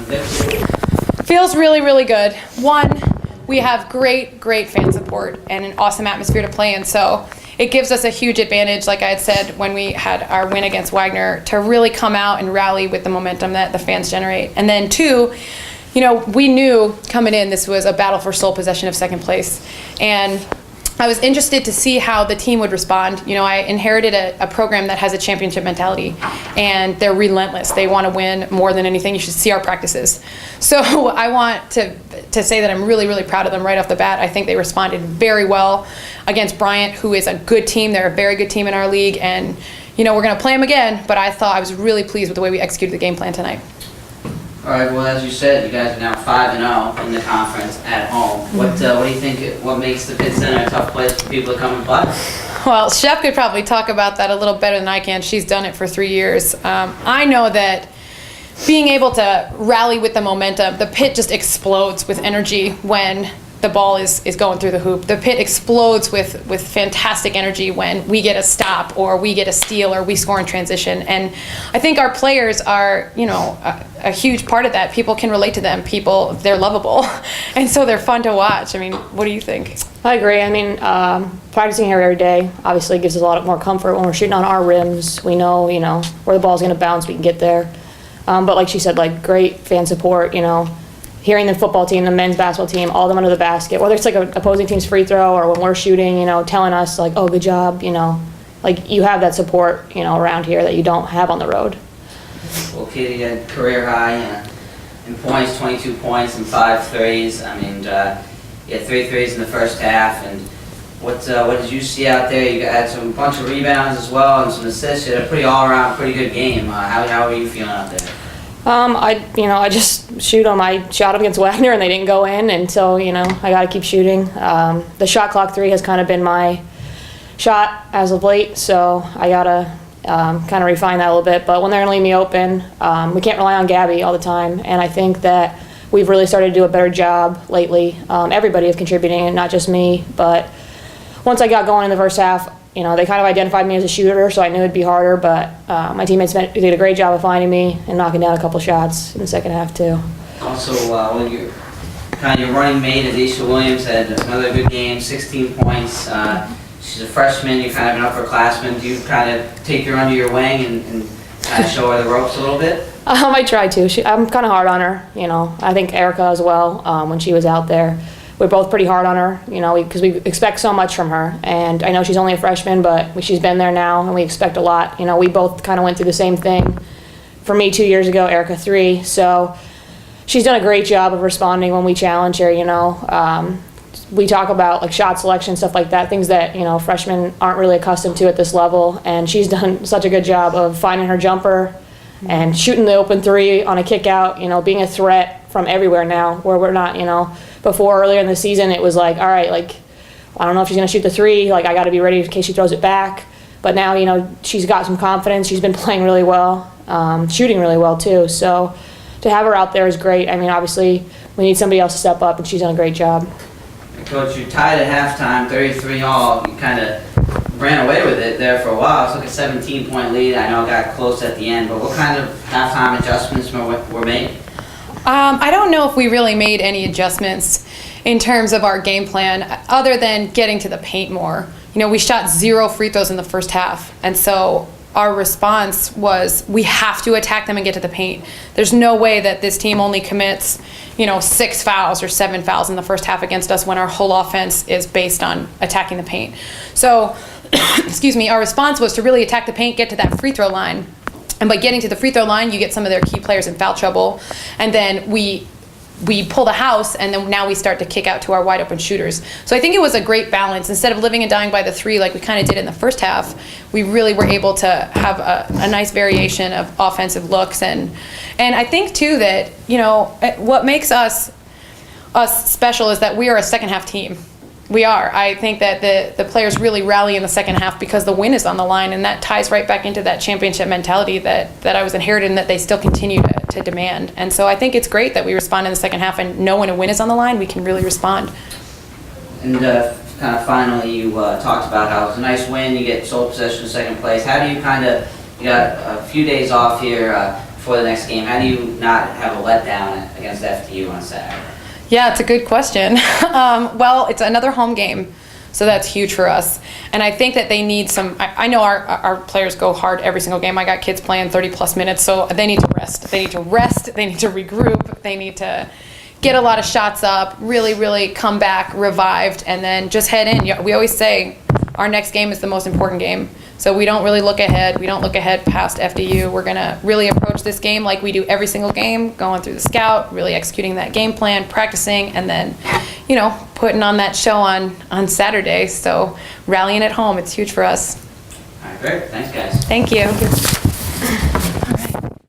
victory? Feels really, really good. One, we have great fan support and an awesome atmosphere to play in, so it gives us a huge advantage, like I had said when we had our win against Wagner, to really come out and rally with the momentum that the fans generate. And then two, we knew coming in this was a battle for sole possession of second place, and I was interested to see how the team would respond. I inherited a program that has a championship mentality, and they're relentless. They want to win more than anything. You should see our practices. So I want to say that I'm really, really proud of them right off the bat. I think they responded very well against Bryant, who is a good team. They're a very good team in our league, and we're going to play them again, but I thought I was really pleased with the way we executed the game plan tonight. All right, well, as you said, you guys are now 5-0 in the conference at home. What do you think, what makes the Pitt Center a tough place for people to come and play? Well, Shep could probably talk about that a little better than I can. She's done it for 3 years. I know that being able to rally with the momentum, the Pitt just explodes with energy when the ball is going through the hoop. The Pitt explodes with fantastic energy when we get a stop or we get a steal or we score in transition. And I think our players are, a huge part of that. People can relate to them. They're lovable. And so they're fun to watch. I mean, what do you think? I agree. I mean, practicing here every day obviously gives us a lot more comfort when we're shooting on our rims. We know, where the ball's going to bounce, we can get there. But like she said, great fan support, hearing the football team, the men's basketball team, all of them under the basket, whether it's an opposing team's free throw or when we're shooting, telling us oh, good job, you have that support, around here that you don't have on the road. Well, Katie had career high in points, 22 points and 5 threes. I mean, you had 3 threes in the first half. And what did you see out there? You had a bunch of rebounds as well and some assists. You had a pretty all-around, pretty good game. How are you feeling out there? I just shoot them. I shot them against Wagner and they didn't go in, and so I got to keep shooting. The shot clock 3 has kind of been my shot as of late, so I gotta kind of refine that a little bit. But when they're gonna leave me open, we can't rely on Gabby all the time, and I think that we've really started to do a better job lately. Everybody is contributing, and not just me. But once I got going in the first half, they kind of identified me as a shooter, so I knew it'd be harder, but my teammates did a great job of finding me and knocking down a couple shots in the second half, too. Also, when your running mate, Adisha Williams, had another good game, 16 points. She's a freshman, you're kind of an upperclassman. Do you kind of take her under your wing and kind of show her the ropes a little bit? I try to. I'm kind of hard on her, I think Erica as well, when she was out there. We're both pretty hard on her, because we expect so much from her. And I know she's only a freshman, but she's been there now, and we expect a lot. We both kind of went through the same thing. For me, 2 years ago, Erica 3. So she's done a great job of responding when we challenge her, We talk about shot selection, stuff like that, things that, freshmen aren't really accustomed to at this level. And she's done such a good job of finding her jumper and shooting the open 3 on a kick out, being a threat from everywhere now, where we're not, before earlier in the season, it was all right, I don't know if she's going to shoot the 3, I got to be ready in case she throws it back. But now, she's got some confidence. She's been playing really well, shooting really well too. So to have her out there is great. I mean, obviously, we need somebody else to step up, and she's done a great job. Coach, you tied at halftime, 33-all. You kind of ran away with it there for a while. It took a 17-point lead. I know it got close at the end, but what kind of halftime adjustments were made? I don't know if we really made any adjustments in terms of our game plan other than getting to the paint more. We shot 0 free throws in the first half, and so our response was we have to attack them and get to the paint. There's no way that this team only commits 6 fouls or 7 fouls in the first half against us when our whole offense is based on attacking the paint. So our response was to really attack the paint, get to that free throw line. And by getting to the free throw line, you get some of their key players in foul trouble. And then we pull the house, and then now we start to kick out to our wide open shooters. So I think it was a great balance. Instead of living and dying by the 3 like we kind of did in the first half, we really were able to have a nice variation of offensive looks. And I think too that, what makes us special is that we are a second half team. We are. I think that the players really rally in the second half because the win is on the line, and that ties right back into that championship mentality that I was inherited and that they still continue to demand. And so I think it's great that we respond in the second half, and know when a win is on the line, we can really respond. And kind of finally, you talked about how it's a nice win, you get sole possession in second place. How do you you got a few days off here before the next game, how do you not have a letdown against FDU on Saturday? Yeah, it's a good question. Well, it's another home game, so that's huge for us. And I think that they need some, I know our players go hard every single game. I got kids playing 30-plus minutes, so they need to rest. They need to rest, they need to regroup, they need to get a lot of shots up, really, really come back revived, and then just head in. We always say our next game is the most important game. So we don't really look ahead. We don't look ahead past FDU. We're going to really approach this game like we do every single game, going through the scout, really executing that game plan, practicing, and then, putting on that show on Saturday. So rallying at home, it's huge for us. All right, great. Thanks, guys. Thank you.